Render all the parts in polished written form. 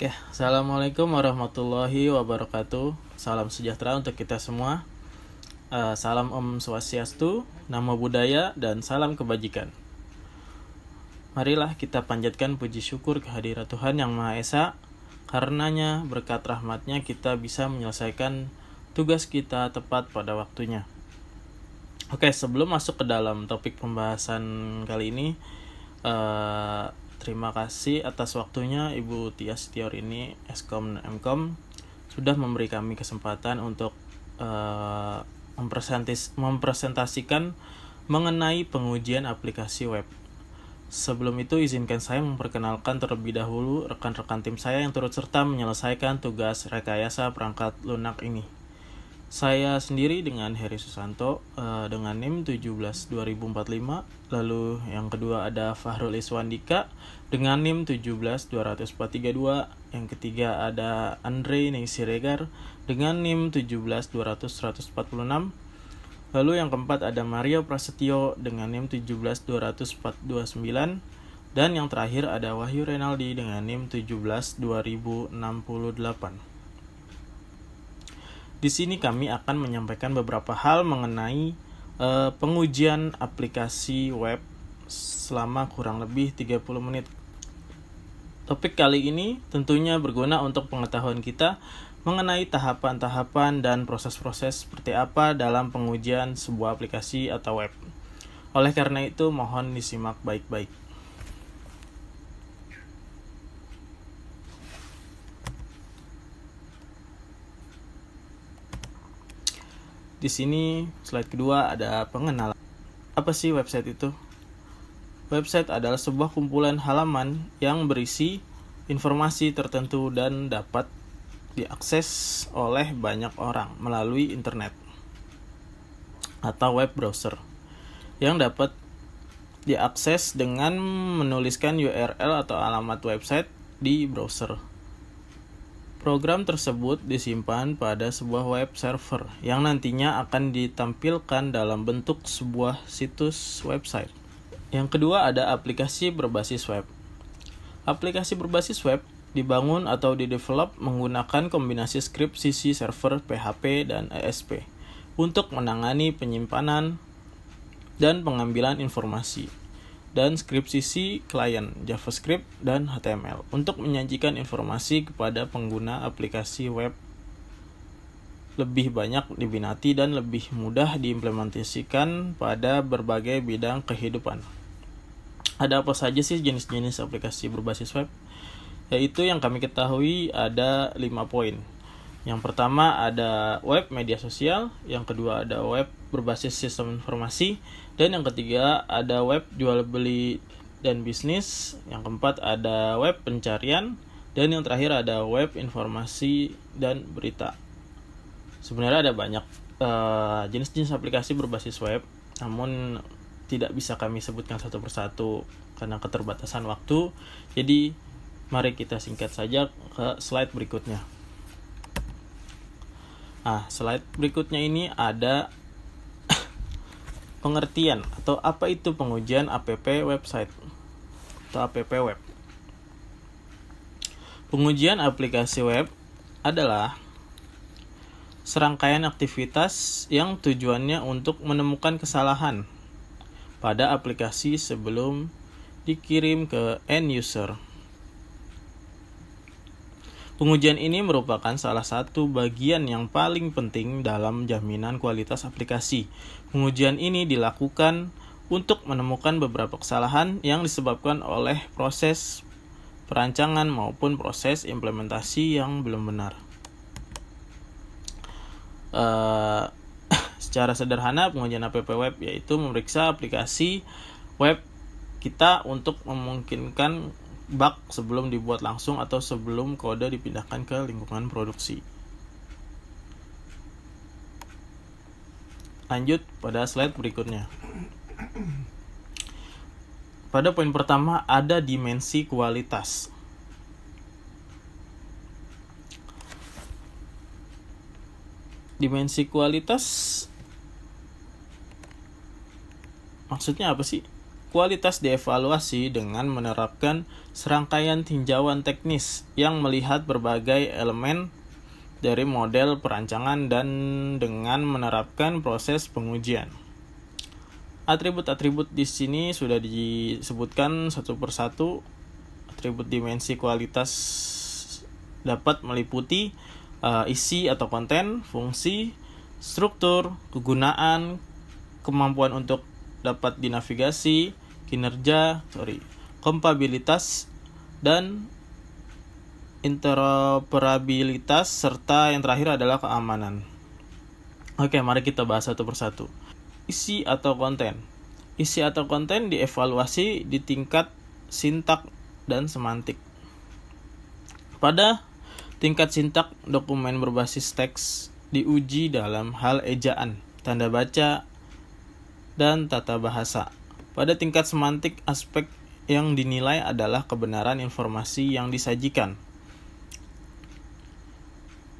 Oke, Assalamualaikum warahmatullahi wabarakatuh. Salam sejahtera untuk kita semua. Salam Om Swastiastu, Namo Buddhaya, dan salam kebajikan. Marilah kita panjatkan puji syukur kehadirat Tuhan Yang Maha Esa. Karenanya berkat rahmatnya kita bisa menyelesaikan tugas kita tepat pada waktunya. Oke, sebelum masuk ke dalam topik pembahasan kali ini, terima kasih atas waktunya Ibu Tia Setiorini, Eskom dan Mkom, sudah memberi kami kesempatan untuk mempresentasikan mengenai pengujian aplikasi web. Sebelum itu, izinkan saya memperkenalkan terlebih dahulu rekan-rekan tim saya yang turut serta menyelesaikan tugas rekayasa perangkat lunak ini. Saya sendiri dengan Heri Susanto dengan NIM 172045. Lalu yang kedua ada Fahrul Iswandika dengan NIM 1720432. Yang ketiga ada Andre Ningsiregar dengan NIM 17200-146. Lalu yang keempat ada Mario Prasetyo dengan NIM 17229. Dan yang terakhir ada Wahyu Renaldi dengan NIM 17268. Di sini kami akan menyampaikan beberapa hal mengenai pengujian aplikasi web selama kurang lebih 30 menit. Topik kali ini tentunya berguna untuk pengetahuan kita mengenai tahapan-tahapan dan proses-proses seperti apa dalam pengujian sebuah aplikasi atau web. Oleh karena itu, mohon disimak baik-baik. Di sini slide kedua ada pengenalan. Apa sih website itu? Website adalah sebuah kumpulan halaman yang berisi informasi tertentu dan dapat diakses oleh banyak orang melalui internet atau web browser yang dapat diakses dengan menuliskan URL atau alamat website di browser. Program tersebut disimpan pada sebuah web server yang nantinya akan ditampilkan dalam bentuk sebuah situs website. Yang kedua ada aplikasi berbasis web. Aplikasi berbasis web dibangun atau didevelop menggunakan kombinasi skrip sisi server PHP dan ESP untuk menangani penyimpanan dan pengambilan informasi, dan skrip sisi klien JavaScript dan HTML untuk menyajikan informasi kepada pengguna aplikasi web lebih banyak diminati dan lebih mudah diimplementasikan pada berbagai bidang kehidupan. Ada apa saja sih jenis-jenis aplikasi berbasis web? Yaitu yang kami ketahui ada 5 poin. Yang pertama ada web media sosial, yang kedua ada web berbasis sistem informasi, dan yang ketiga ada web jual beli dan bisnis, yang keempat ada web pencarian, dan yang terakhir ada web informasi dan berita. Sebenarnya ada banyak jenis-jenis aplikasi berbasis web, namun tidak bisa kami sebutkan satu persatu karena keterbatasan waktu. Jadi mari kita singkat saja ke slide berikutnya. Nah, slide berikutnya ini ada pengertian atau apa itu pengujian app website atau app web. Pengujian aplikasi web adalah serangkaian aktivitas yang tujuannya untuk menemukan kesalahan pada aplikasi sebelum dikirim ke end user. Pengujian ini merupakan salah satu bagian yang paling penting dalam jaminan kualitas aplikasi. Pengujian ini dilakukan untuk menemukan beberapa kesalahan yang disebabkan oleh proses perancangan maupun proses implementasi yang belum benar. Secara sederhana, pengujian app web yaitu memeriksa aplikasi web kita untuk memungkinkan bug sebelum dibuat langsung atau sebelum kode dipindahkan ke lingkungan produksi. Lanjut pada slide berikutnya. Pada poin pertama ada dimensi kualitas. Dimensi kualitas maksudnya apa sih? Kualitas dievaluasi dengan menerapkan serangkaian tinjauan teknis yang melihat berbagai elemen dari model perancangan dan dengan menerapkan proses pengujian. Atribut-atribut di sini sudah disebutkan satu persatu. Atribut dimensi kualitas dapat meliputi isi atau konten, fungsi, struktur, kegunaan, kemampuan untuk dapat dinavigasi, kompabilitas, dan interoperabilitas, serta yang terakhir adalah keamanan. Oke, mari kita bahas satu persatu. Isi atau konten. Isi atau konten dievaluasi di tingkat sintak dan semantik. Pada tingkat sintak, dokumen berbasis teks diuji dalam hal ejaan, tanda baca, dan tata bahasa. Pada tingkat semantik, aspek yang dinilai adalah kebenaran informasi yang disajikan,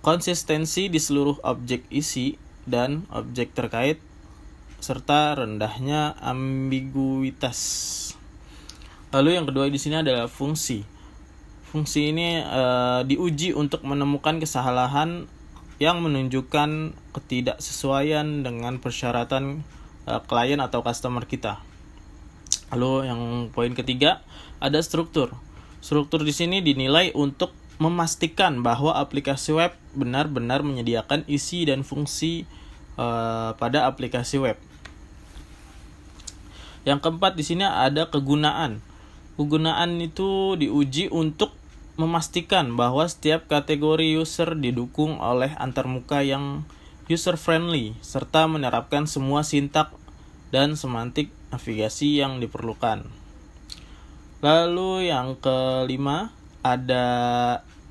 konsistensi di seluruh objek isi dan objek terkait, serta rendahnya ambiguitas. Lalu yang kedua di sini adalah fungsi. Fungsi ini diuji untuk menemukan kesalahan yang menunjukkan ketidaksesuaian dengan persyaratan klien atau customer kita. Lalu yang poin ketiga ada struktur. Struktur di sini dinilai untuk memastikan bahwa aplikasi web benar-benar menyediakan isi dan fungsi pada aplikasi web. Yang keempat di sini ada kegunaan. Kegunaan itu diuji untuk memastikan bahwa setiap kategori user didukung oleh antarmuka yang user friendly serta menerapkan semua sintak dan semantik navigasi yang diperlukan. Lalu yang kelima ada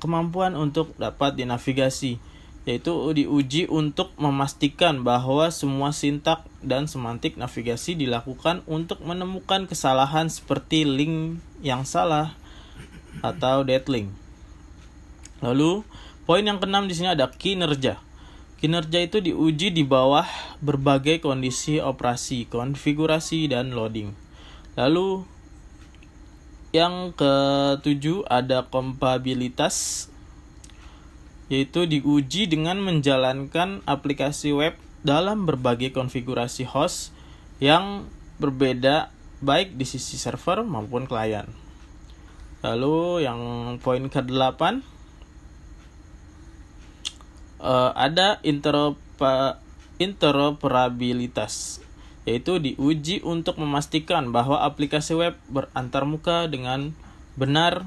kemampuan untuk dapat dinavigasi, yaitu diuji untuk memastikan bahwa semua sintak dan semantik navigasi dilakukan untuk menemukan kesalahan seperti link yang salah atau dead link. Lalu poin yang keenam di sini ada kinerja. Kinerja itu diuji di bawah berbagai kondisi operasi, konfigurasi, dan loading. Lalu yang ketujuh ada kompabilitas, yaitu diuji dengan menjalankan aplikasi web dalam berbagai konfigurasi host yang berbeda baik di sisi server maupun klien. Lalu yang poin ke-8 ada interoperabilitas, yaitu diuji untuk memastikan bahwa aplikasi web berantarmuka dengan benar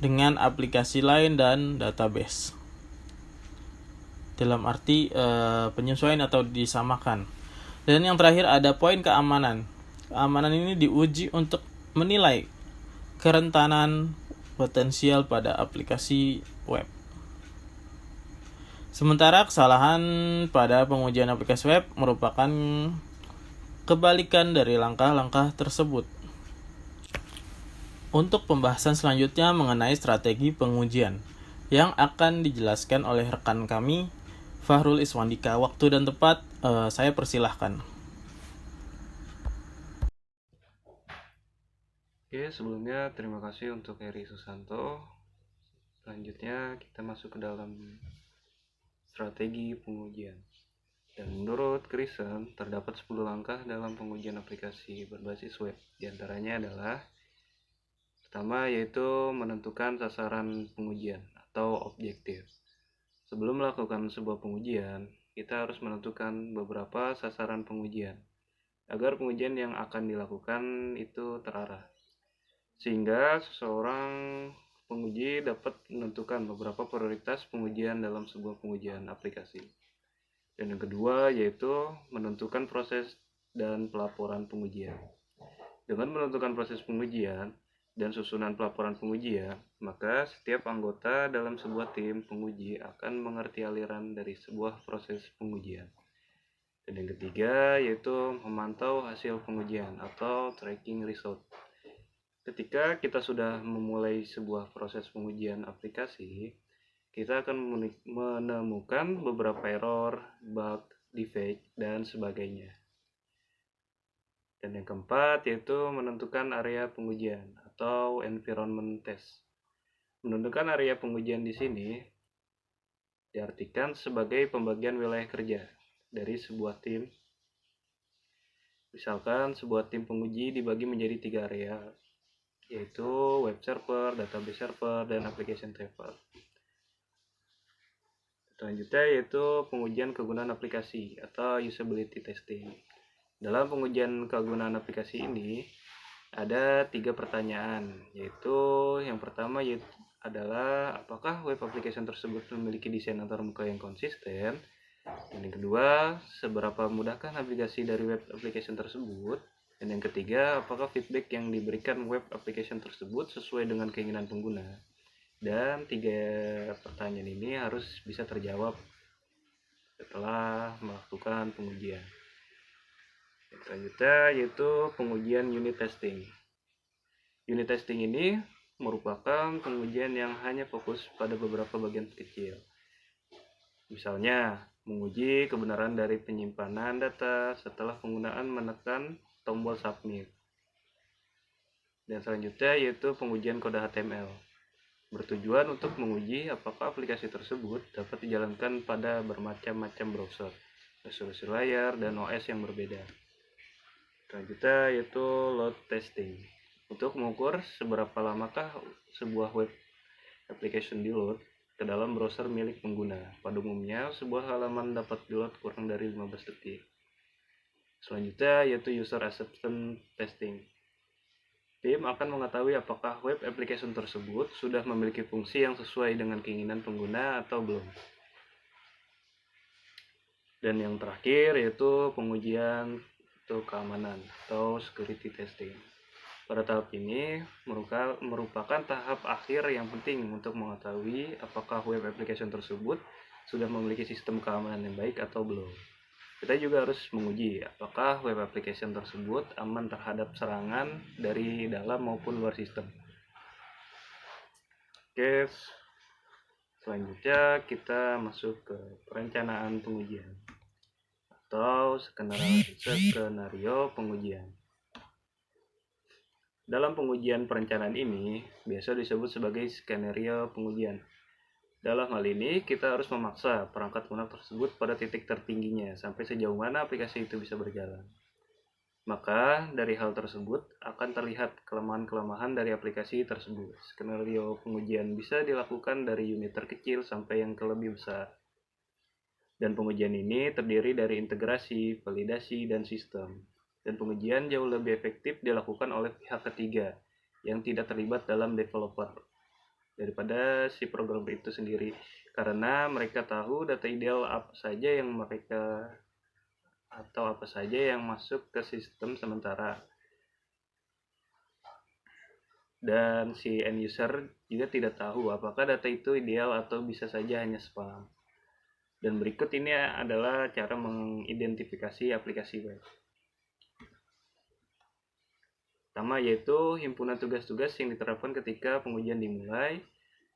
dengan aplikasi lain dan database. Dalam arti penyesuaian atau disamakan. Dan yang terakhir ada poin keamanan. Keamanan ini diuji untuk menilai kerentanan potensial pada aplikasi web. Sementara kesalahan pada pengujian aplikasi web merupakan kebalikan dari langkah-langkah tersebut. Untuk pembahasan selanjutnya mengenai strategi pengujian yang akan dijelaskan oleh rekan kami, Fahrul Iswandika. Waktu dan tempat saya persilahkan. Oke, sebelumnya terima kasih untuk Heri Susanto. Selanjutnya kita masuk ke dalam strategi pengujian. Dan menurut Kristen, terdapat 10 langkah dalam pengujian aplikasi berbasis web. Di antaranya adalah pertama yaitu menentukan sasaran pengujian atau objektif. Sebelum melakukan sebuah pengujian, kita harus menentukan beberapa sasaran pengujian agar pengujian yang akan dilakukan itu terarah. Sehingga seseorang penguji dapat menentukan beberapa prioritas pengujian dalam sebuah pengujian aplikasi. Dan yang kedua yaitu menentukan proses dan pelaporan pengujian. Dengan menentukan proses pengujian dan susunan pelaporan pengujian, maka setiap anggota dalam sebuah tim penguji akan mengerti aliran dari sebuah proses pengujian. Dan yang ketiga yaitu memantau hasil pengujian atau tracking result. Ketika kita sudah memulai sebuah proses pengujian aplikasi, kita akan menemukan beberapa error, bug, defect, dan sebagainya. Dan yang keempat yaitu menentukan area pengujian atau environment test. Menentukan area pengujian di sini diartikan sebagai pembagian wilayah kerja dari sebuah tim. Misalkan sebuah tim penguji dibagi menjadi 3 area, yaitu web server, database server, dan application server. Selanjutnya yaitu pengujian kegunaan aplikasi atau usability testing. Dalam pengujian kegunaan aplikasi ini ada 3 pertanyaan, yaitu yang pertama adalah apakah web application tersebut memiliki desain antarmuka yang konsisten, dan yang kedua seberapa mudahkah navigasi dari web application tersebut, dan yang ketiga apakah feedback yang diberikan web application tersebut sesuai dengan keinginan pengguna. Dan 3 pertanyaan ini harus bisa terjawab setelah melakukan pengujian. Selanjutnya yaitu pengujian unit testing. Unit testing ini merupakan pengujian yang hanya fokus pada beberapa bagian kecil. Misalnya, menguji kebenaran dari penyimpanan data setelah penggunaan menekan tombol submit. Dan selanjutnya yaitu pengujian kode HTML. Bertujuan untuk menguji apakah aplikasi tersebut dapat dijalankan pada bermacam-macam browser, resolusi layar, dan OS yang berbeda. Selanjutnya yaitu load testing. Untuk mengukur seberapa lamakah sebuah web application di-load ke dalam browser milik pengguna. Pada umumnya, sebuah halaman dapat di-load kurang dari 15 detik. Selanjutnya yaitu user acceptance testing. Tim akan mengetahui apakah web application tersebut sudah memiliki fungsi yang sesuai dengan keinginan pengguna atau belum. Dan yang terakhir yaitu pengujian untuk keamanan atau security testing. Pada tahap ini merupakan tahap akhir yang penting untuk mengetahui apakah web application tersebut sudah memiliki sistem keamanan yang baik atau belum. Kita juga harus menguji apakah web application tersebut aman terhadap serangan dari dalam maupun luar sistem. Oke, selanjutnya kita masuk ke perencanaan pengujian atau skenario pengujian. Dalam pengujian perencanaan ini biasa disebut sebagai skenario pengujian. Dalam hal ini, kita harus memaksa perangkat lunak tersebut pada titik tertingginya sampai sejauh mana aplikasi itu bisa berjalan. Maka, dari hal tersebut akan terlihat kelemahan-kelemahan dari aplikasi tersebut. Skenario pengujian bisa dilakukan dari unit terkecil sampai yang ke lebih besar. Dan pengujian ini terdiri dari integrasi, validasi, dan sistem. Dan pengujian jauh lebih efektif dilakukan oleh pihak ketiga yang tidak terlibat dalam developer daripada si programmer itu sendiri, karena mereka tahu data ideal apa saja yang masuk ke sistem sementara, dan si end user juga tidak tahu apakah data itu ideal atau bisa saja hanya spam. Dan berikut ini adalah cara mengidentifikasi aplikasi web. Pertama yaitu himpunan tugas-tugas yang diterapkan ketika pengujian dimulai.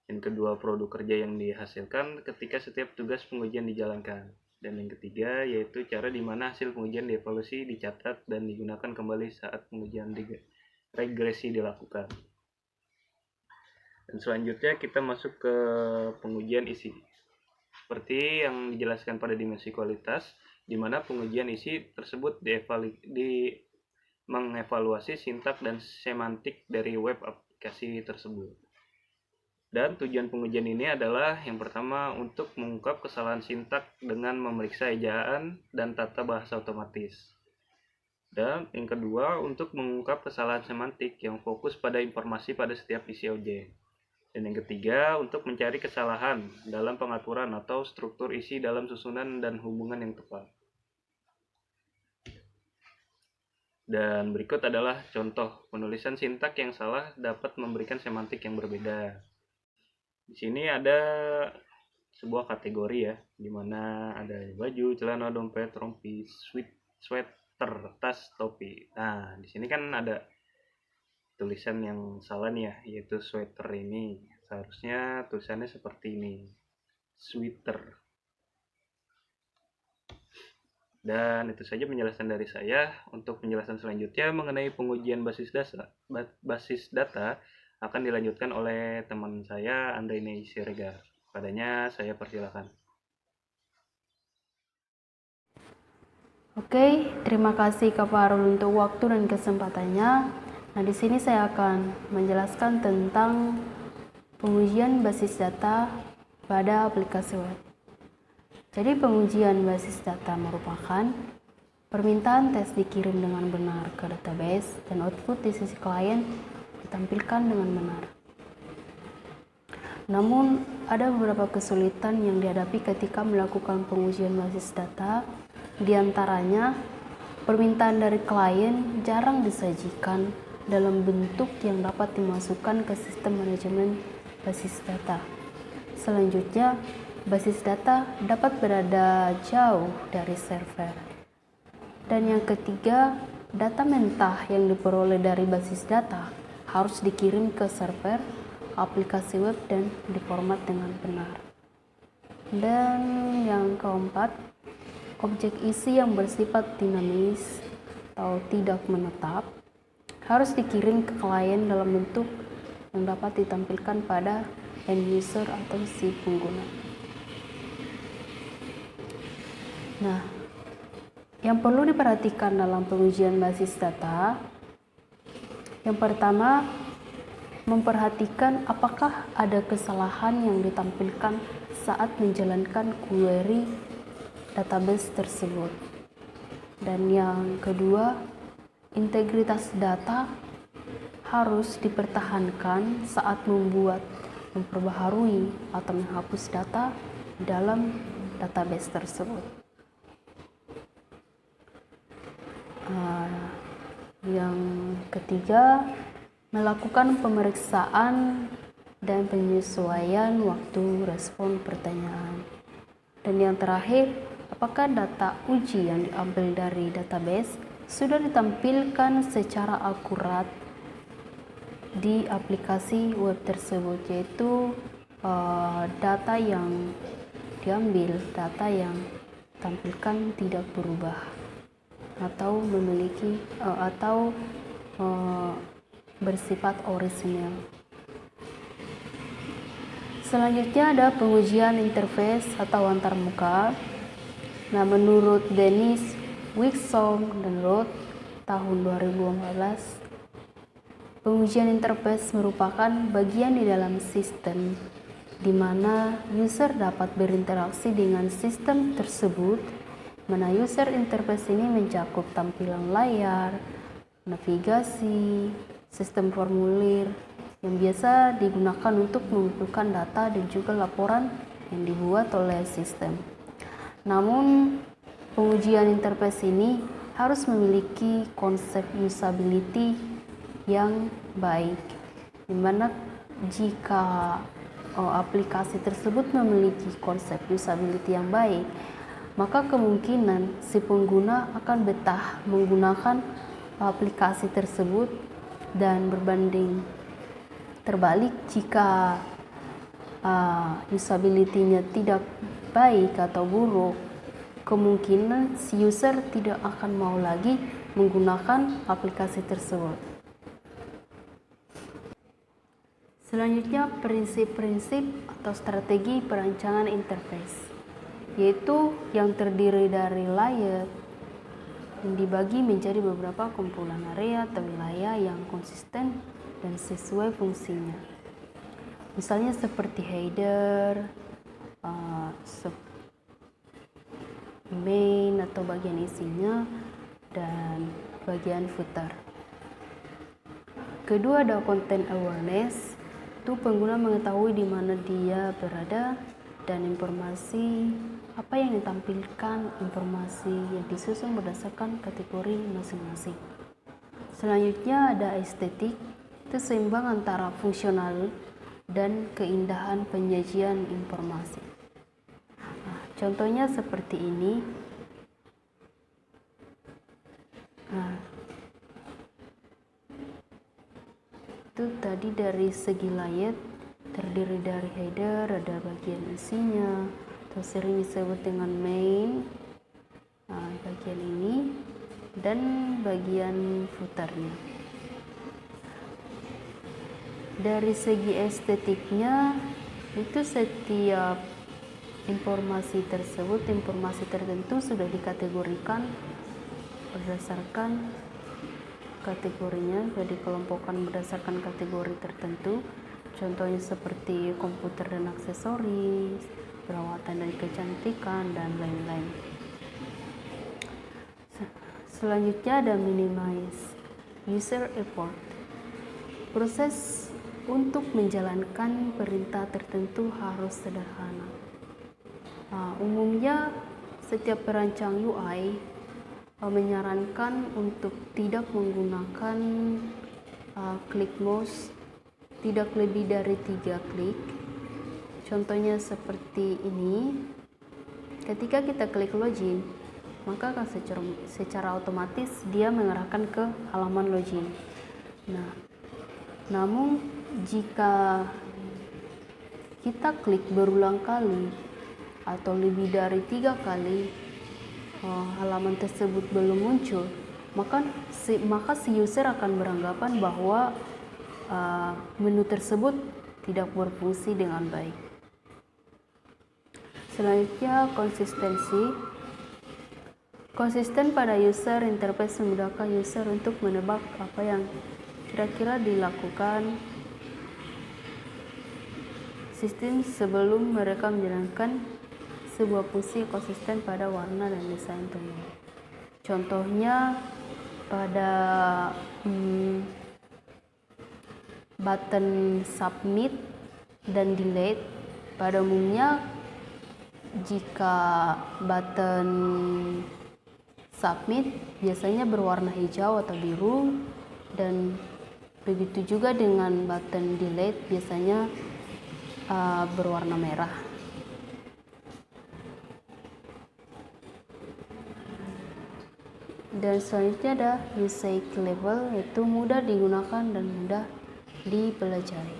Yang kedua, produk kerja yang dihasilkan ketika setiap tugas pengujian dijalankan. Dan yang ketiga yaitu cara di mana hasil pengujian dievaluasi, dicatat, dan digunakan kembali saat pengujian regresi dilakukan. Dan selanjutnya kita masuk ke pengujian isi. Seperti yang dijelaskan pada dimensi kualitas, di mana pengujian isi tersebut mengevaluasi sintak dan semantik dari web aplikasi tersebut. Dan tujuan pengujian ini adalah yang pertama untuk mengungkap kesalahan sintak dengan memeriksa ejaan dan tata bahasa otomatis. Dan yang kedua untuk mengungkap kesalahan semantik yang fokus pada informasi pada setiap isi objek. Dan yang ketiga untuk mencari kesalahan dalam pengaturan atau struktur isi dalam susunan dan hubungan yang tepat. Dan berikut adalah contoh penulisan sintak yang salah dapat memberikan semantik yang berbeda. Di sini ada sebuah kategori ya, di mana ada baju, celana, dompet, rompi, sweater, tas, topi. Nah, di sini kan ada tulisan yang salah nih ya, yaitu sweater ini. Seharusnya tulisannya seperti ini, sweater. Dan itu saja penjelasan dari saya. Untuk penjelasan selanjutnya mengenai pengujian basis data akan dilanjutkan oleh teman saya, Andrine Siregar. Padanya saya persilakan. Oke, terima kasih Kak Farul untuk waktu dan kesempatannya. Nah, di sini saya akan menjelaskan tentang pengujian basis data pada aplikasi web. Jadi, pengujian basis data merupakan permintaan tes dikirim dengan benar ke database dan output di sisi klien ditampilkan dengan benar. Namun, ada beberapa kesulitan yang dihadapi ketika melakukan pengujian basis data. Di antaranya, permintaan dari klien jarang disajikan dalam bentuk yang dapat dimasukkan ke sistem manajemen basis data. Selanjutnya, basis data dapat berada jauh dari server. Dan yang ketiga, data mentah yang diperoleh dari basis data harus dikirim ke server aplikasi web dan diformat dengan benar. Dan yang keempat, objek isi yang bersifat dinamis atau tidak menetap harus dikirim ke klien dalam bentuk yang dapat ditampilkan pada end user atau si pengguna. Nah, yang perlu diperhatikan dalam pengujian basis data, yang pertama, memperhatikan apakah ada kesalahan yang ditampilkan saat menjalankan query database tersebut. Dan yang kedua, integritas data harus dipertahankan saat memperbaharui atau menghapus data dalam database tersebut. Yang ketiga, melakukan pemeriksaan dan penyesuaian waktu respon pertanyaan. Dan yang terakhir, apakah data uji yang diambil dari database sudah ditampilkan secara akurat di aplikasi web tersebut, yaitu data yang diambil, data yang tampilkan tidak berubah atau memiliki bersifat orisinal. Selanjutnya ada pengujian interface atau antarmuka. Nah, menurut Dennis Wixom dan Roth tahun 2014, pengujian interface merupakan bagian di dalam sistem di mana user dapat berinteraksi dengan sistem tersebut. Mana user interface ini mencakup tampilan layar, navigasi, sistem formulir yang biasa digunakan untuk mengumpulkan data dan juga laporan yang dibuat oleh sistem. Namun, pengujian interface ini harus memiliki konsep usability yang baik, di mana jika aplikasi tersebut memiliki konsep usability yang baik, maka kemungkinan si pengguna akan betah menggunakan aplikasi tersebut. Dan berbanding terbalik, jika usability-nya tidak baik atau buruk, kemungkinan si user tidak akan mau lagi menggunakan aplikasi tersebut. Selanjutnya, prinsip-prinsip atau strategi perancangan interface, yaitu yang terdiri dari layer yang dibagi menjadi beberapa kumpulan area atau wilayah yang konsisten dan sesuai fungsinya. Misalnya seperti header, main atau bagian isinya, dan bagian footer. Kedua ada content awareness, itu pengguna mengetahui di mana dia berada dan informasi apa yang ditampilkan, informasi yang disusun berdasarkan kategori masing-masing. Selanjutnya ada estetik, itu seimbang antara fungsional dan keindahan penyajian informasi. Nah, contohnya seperti ini. Nah, itu tadi dari segi layout terdiri dari header, ada bagian isinya, atau sering disebut dengan main. Nah, bagian ini dan bagian footernya. Dari segi estetiknya, itu setiap informasi tertentu sudah dikategorikan berdasarkan kategorinya, sudah dikelompokkan berdasarkan kategori tertentu. Contohnya seperti komputer dan aksesoris, perawatan dan kecantikan, dan lain-lain. Selanjutnya ada minimize user effort. Proses untuk menjalankan perintah tertentu harus sederhana. Umumnya setiap perancang UI menyarankan untuk tidak menggunakan klik mouse tidak lebih dari 3 klik. Contohnya seperti ini. Ketika kita klik login, maka secara otomatis dia mengarahkan ke halaman login. Namun jika kita klik berulang kali atau lebih dari 3 kali halaman tersebut belum muncul, maka si user akan beranggapan bahwa menu tersebut tidak berfungsi dengan baik. Selanjutnya, konsisten pada user interface memudahkan user untuk menebak apa yang kira-kira dilakukan sistem sebelum mereka menjalankan sebuah fungsi. Konsisten pada warna dan desain tombol. Contohnya pada button submit dan delete. Pada umumnya jika button submit biasanya berwarna hijau atau biru, dan begitu juga dengan button delete biasanya berwarna merah. Dan selanjutnya ada usage level, yaitu mudah digunakan dan mudah dipelajari.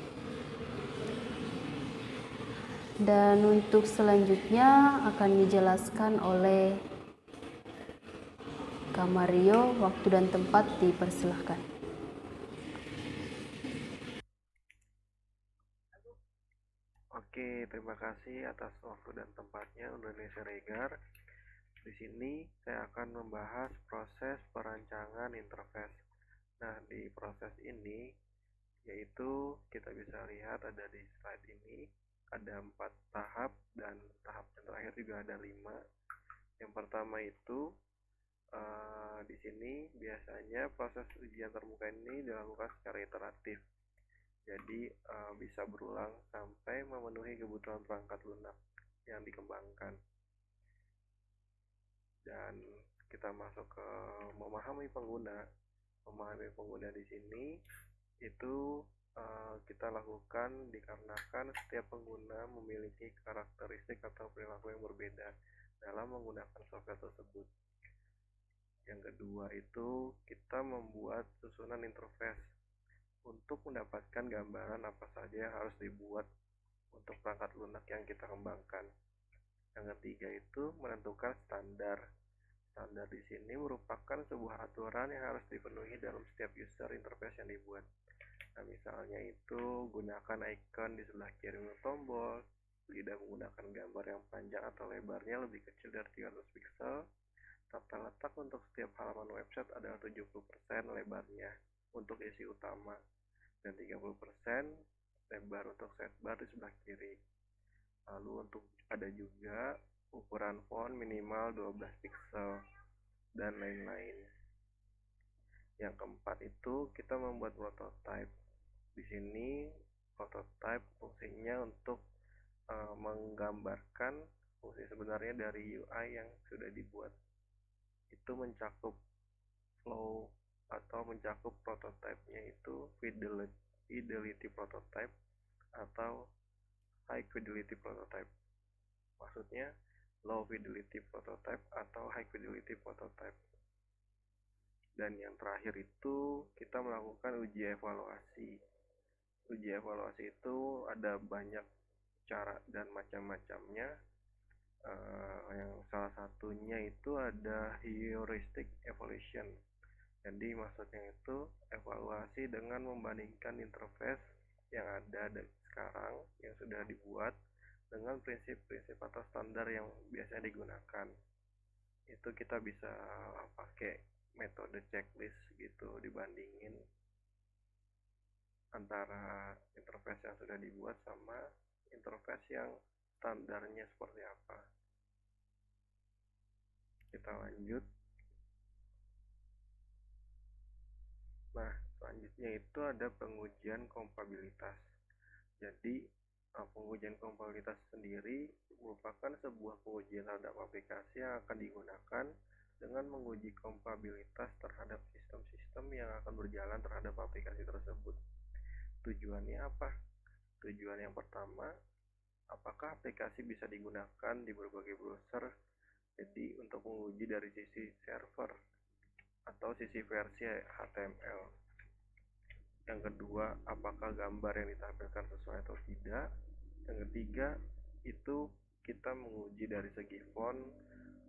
Dan untuk selanjutnya akan dijelaskan oleh Kak Mario. Waktu dan tempat dipersilahkan. Oke, terima kasih atas waktu dan tempatnya Indonesia Regar. Di sini saya akan membahas proses perancangan interface. Nah, di proses ini yaitu kita bisa lihat ada di slide ini ada 4 tahap, dan tahap yang terakhir juga ada 5. Yang pertama itu di sini biasanya proses ujian terbuka ini dilakukan secara iteratif. Jadi bisa berulang sampai memenuhi kebutuhan perangkat lunak yang dikembangkan. Dan kita masuk ke memahami pengguna. Memahami pengguna di sini itu kita lakukan dikarenakan setiap pengguna memiliki karakteristik atau perilaku yang berbeda dalam menggunakan software tersebut. Yang kedua itu kita membuat susunan interface untuk mendapatkan gambaran apa saja yang harus dibuat untuk perangkat lunak yang kita kembangkan. Yang ketiga itu menentukan standar. Standar di sini merupakan sebuah aturan yang harus dipenuhi dalam setiap user interface yang dibuat. Nah, misalnya itu gunakan icon di sebelah kiri tombol, tidak menggunakan gambar yang panjang atau lebarnya lebih kecil dari 300 pixel. Tata letak untuk setiap halaman website adalah 70% lebarnya untuk isi utama dan 30% lebar untuk sidebar di sebelah kiri. Lalu untuk ada juga ukuran font minimal 12 pixel dan lain-lain. Yang keempat itu kita membuat prototype. Di sini prototype fungsinya untuk menggambarkan fungsi sebenarnya dari UI yang sudah dibuat. Itu mencakup flow atau mencakup prototype-nya itu fidelity prototype atau high fidelity prototype. Maksudnya low fidelity prototype atau high fidelity prototype. Dan yang terakhir itu kita melakukan uji evaluasi. Uji evaluasi itu ada banyak cara dan macam-macamnya. Yang salah satunya itu ada heuristic evaluation. Jadi maksudnya itu evaluasi dengan membandingkan interface yang ada sekarang yang sudah dibuat dengan prinsip-prinsip atau standar yang biasanya digunakan. Itu kita bisa pakai metode checklist gitu, dibandingin antara interface yang sudah dibuat sama interface yang standarnya seperti apa. Kita lanjut. Nah, selanjutnya itu ada pengujian kompatibilitas. Jadi, pengujian kompatibilitas sendiri merupakan sebuah pengujian terhadap aplikasi yang akan digunakan dengan menguji kompatibilitas terhadap sistem-sistem yang akan berjalan terhadap aplikasi tersebut. Tujuannya apa? Tujuan yang pertama, apakah aplikasi bisa digunakan di berbagai browser? Jadi, untuk menguji dari sisi server atau sisi versi HTML. Yang kedua, apakah gambar yang ditampilkan sesuai atau tidak. Yang ketiga, itu kita menguji dari segi font.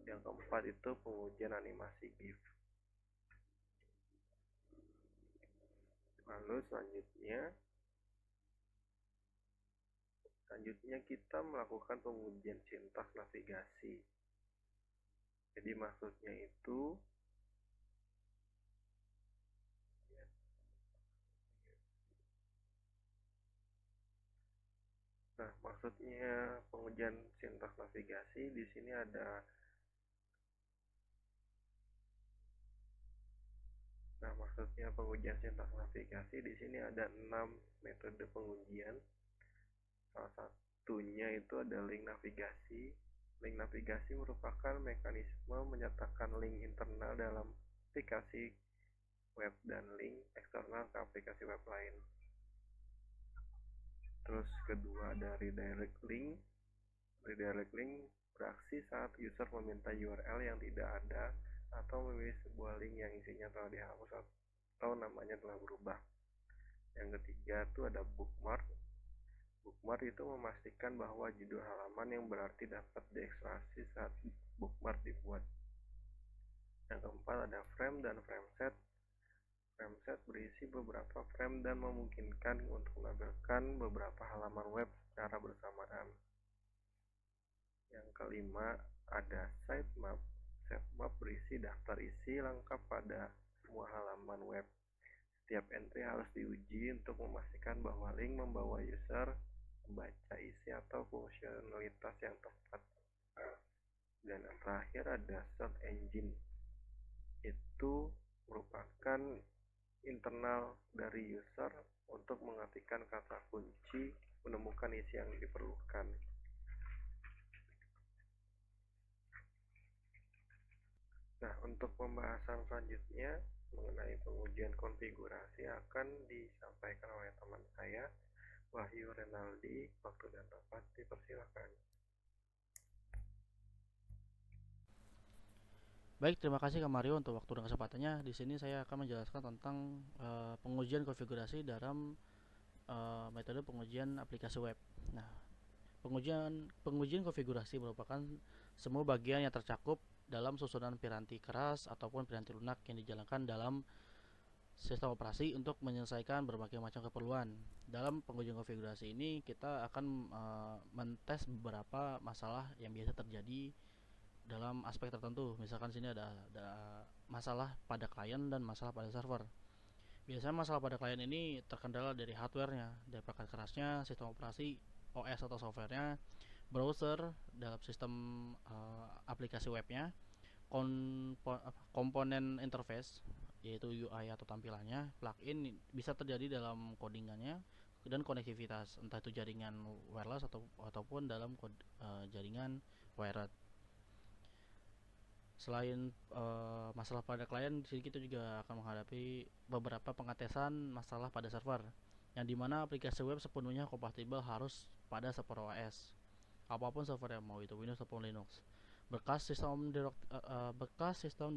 Yang keempat itu pengujian animasi GIF. Lalu selanjutnya kita melakukan pengujian sintaks navigasi. Jadi maksudnya itu maksudnya pengujian sintaks navigasi di sini ada maksudnya pengujian sintaks navigasi di sini ada 6 metode pengujian. Salah satunya itu ada link navigasi. Link navigasi merupakan mekanisme menyatakan link internal dalam aplikasi web dan link eksternal ke aplikasi web lain. Terus kedua ada redirect link. Redirect link beraksi saat user meminta URL yang tidak ada atau memilih sebuah link yang isinya telah dihapus atau namanya telah berubah. Yang ketiga itu ada bookmark. Bookmark itu memastikan bahwa judul halaman yang berarti dapat diekstraksi saat bookmark dibuat. Yang keempat ada frame dan frameset. Frameset berisi beberapa frame dan memungkinkan untuk menampilkan beberapa halaman web secara bersamaan. Yang kelima ada sitemap. Sitemap berisi daftar isi lengkap pada semua halaman web. Setiap entry harus diuji untuk memastikan bahwa link membawa user membaca isi atau fungsionalitas yang tepat. Dan yang terakhir ada search engine. Itu merupakan internal dari user untuk mengetikkan kata kunci, menemukan isi yang diperlukan. Nah, untuk pembahasan selanjutnya mengenai pengujian konfigurasi akan disampaikan oleh teman saya, Wahyu Renaldi. Waktu dan tempat dipersilakan. Baik, terima kasih Kak Mario untuk waktu dan kesempatannya. Di sini saya akan menjelaskan tentang pengujian konfigurasi dalam metode pengujian aplikasi web. Nah, pengujian konfigurasi merupakan semua bagian yang tercakup dalam susunan piranti keras ataupun piranti lunak yang dijalankan dalam sistem operasi untuk menyelesaikan berbagai macam keperluan. Dalam pengujian konfigurasi ini kita akan mentes beberapa masalah yang biasa terjadi dalam aspek tertentu. Misalkan sini ada masalah pada klien dan masalah pada server. Biasanya masalah pada klien ini terkendala dari hardwarenya, dari perangkat kerasnya, sistem operasi OS atau softwarenya, browser dalam sistem aplikasi webnya, komponen interface yaitu UI atau tampilannya, plugin bisa terjadi dalam codingannya, dan konektivitas entah itu jaringan wireless ataupun dalam jaringan wired. Selain masalah pada klien, di sini kita juga akan menghadapi beberapa pengetesan masalah pada server, yang dimana aplikasi web sepenuhnya kompatibel harus pada server OS, apapun server yang mau itu Windows ataupun Linux. Bekas sistem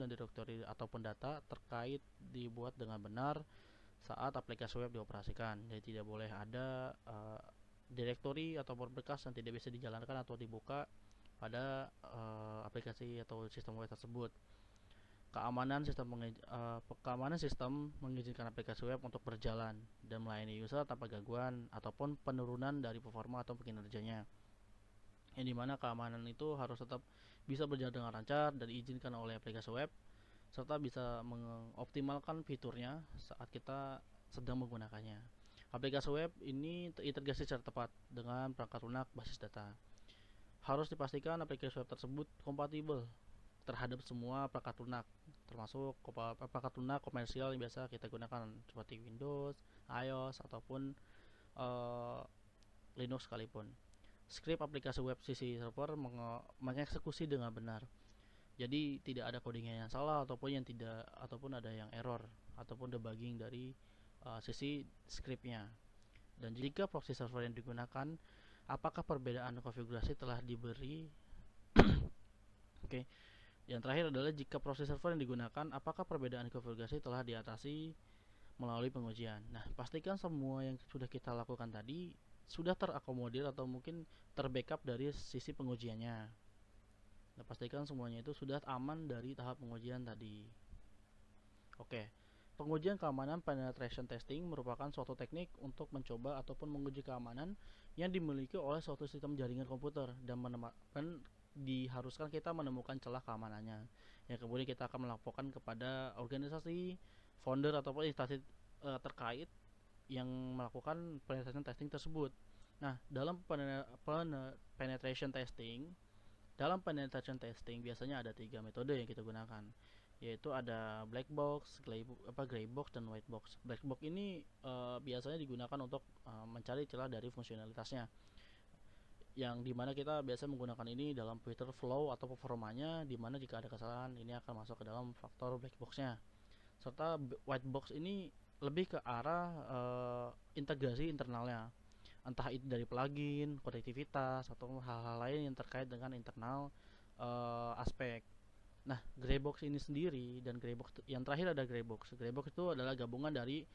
dan direktori ataupun data terkait dibuat dengan benar saat aplikasi web dioperasikan. Jadi tidak boleh ada direktori ataupun berkas yang tidak bisa dijalankan atau dibuka pada aplikasi atau sistem web tersebut. Keamanan sistem mengizinkan aplikasi web untuk berjalan dan melayani user tanpa gangguan ataupun penurunan dari performa atau kinerjanya. Yang dimana keamanan itu harus tetap bisa berjalan dengan lancar dan diizinkan oleh aplikasi web, serta bisa mengoptimalkan fiturnya saat kita sedang menggunakannya. Aplikasi web ini terintegrasi secara tepat dengan perangkat lunak basis data. Harus dipastikan aplikasi web tersebut kompatibel terhadap semua perangkat lunak, termasuk perangkat lunak komersial yang biasa kita gunakan seperti Windows, iOS ataupun Linux sekalipun. Script aplikasi web sisi server mengeksekusi dengan benar. Jadi tidak ada codingnya yang salah ataupun ada yang error ataupun debugging dari sisi scriptnya. Dan jika proxy server yang digunakan, apakah perbedaan konfigurasi telah diberi? Oke. Yang terakhir adalah jika proses server yang digunakan, apakah perbedaan konfigurasi telah diatasi melalui pengujian. Nah, pastikan semua yang sudah kita lakukan tadi sudah terakomodir atau mungkin terbackup dari sisi pengujiannya. Nah, pastikan semuanya itu sudah aman dari tahap pengujian tadi. Oke. Pengujian keamanan penetration testing merupakan suatu teknik untuk mencoba ataupun menguji keamanan yang dimiliki oleh suatu sistem jaringan komputer dan diharuskan kita menemukan celah keamanannya yang kemudian kita akan melaporkan kepada organisasi, founder ataupun instansi terkait yang melakukan penetration testing tersebut. Nah, dalam penetration testing biasanya ada 3 metode yang kita gunakan, yaitu ada black box, gray box, dan white box. Black box ini biasanya digunakan untuk mencari celah dari fungsionalitasnya, yang dimana kita biasa menggunakan ini dalam fitur flow atau performanya, dimana jika ada kesalahan ini akan masuk ke dalam faktor black boxnya. Serta white box ini lebih ke arah integrasi internalnya, entah itu dari plugin, konektivitas, atau hal-hal lain yang terkait dengan internal aspek. Nah, gray box ini sendiri dan gray box yang terakhir ada gray box. Gray box itu adalah gabungan dari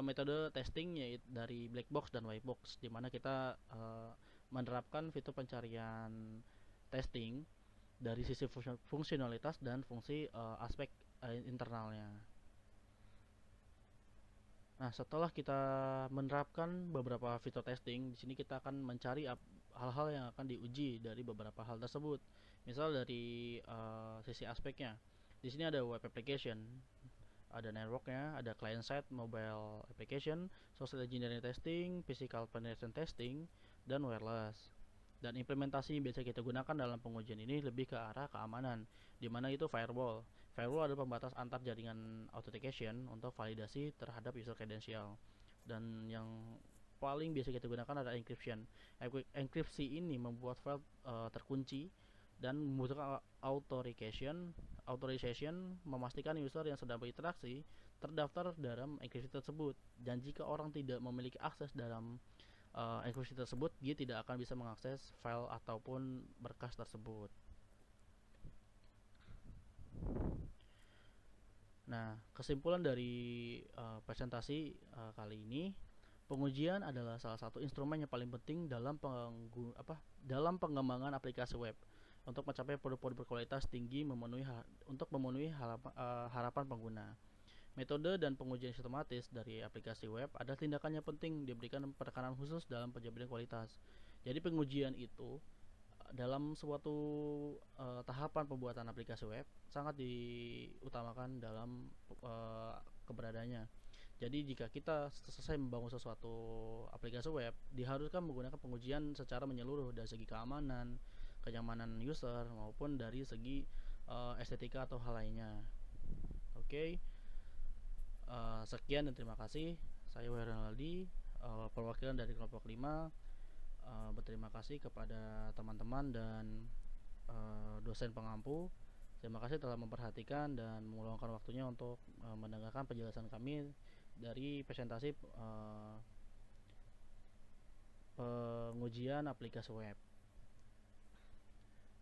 metode testing, yaitu dari black box dan white box, dimana kita menerapkan fitur pencarian testing dari sisi fungsionalitas dan fungsi aspek internalnya. Nah, setelah kita menerapkan beberapa fitur testing, di sini kita akan mencari hal-hal yang akan diuji dari beberapa hal tersebut. Misal dari sisi aspeknya, di sini ada web application, ada networknya, ada client side mobile application, social engineering testing, physical penetration testing, dan wireless. Dan implementasi yang biasa kita gunakan dalam pengujian ini lebih ke arah keamanan, dimana itu firewall. Firewall adalah pembatas antar jaringan authentication untuk validasi terhadap user credential. Dan yang paling biasa kita gunakan adalah encryption. Enkripsi ini membuat file terkunci dan membutuhkan authorization memastikan user yang sedang berinteraksi terdaftar dalam enkripsi tersebut. Dan jika orang tidak memiliki akses dalam enkripsi tersebut, dia tidak akan bisa mengakses file ataupun berkas tersebut. Nah, kesimpulan dari presentasi kali ini, pengujian adalah salah satu instrumen yang paling penting dalam pengembangan aplikasi web untuk mencapai produk-produk berkualitas tinggi untuk memenuhi harapan pengguna. Metode dan pengujian sistematis dari aplikasi web adalah tindakan yang penting diberikan penekanan khusus dalam penjamin kualitas. Jadi pengujian itu dalam suatu tahapan pembuatan aplikasi web sangat diutamakan dalam keberadaannya. Jadi jika kita selesai membangun sesuatu aplikasi web, diharuskan menggunakan pengujian secara menyeluruh dari segi keamanan, kenyamanan user maupun dari segi estetika atau hal lainnya. Oke. Sekian dan terima kasih. Saya Wahran Aldi, perwakilan dari kelompok 5. Berterima kasih kepada teman-teman dan dosen pengampu. Terima kasih telah memperhatikan dan meluangkan waktunya untuk mendengarkan penjelasan kami dari presentasi pengujian aplikasi web.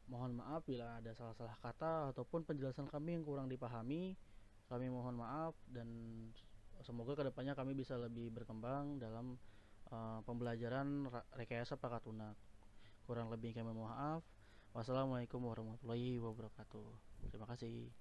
Mohon maaf bila ada salah-salah kata ataupun penjelasan kami yang kurang dipahami. Kami mohon maaf dan semoga kedepannya kami bisa lebih berkembang dalam pembelajaran rekayasa perangkat lunak. Kurang lebih kami mohon maaf. Wassalamualaikum warahmatullahi wabarakatuh. Terima kasih.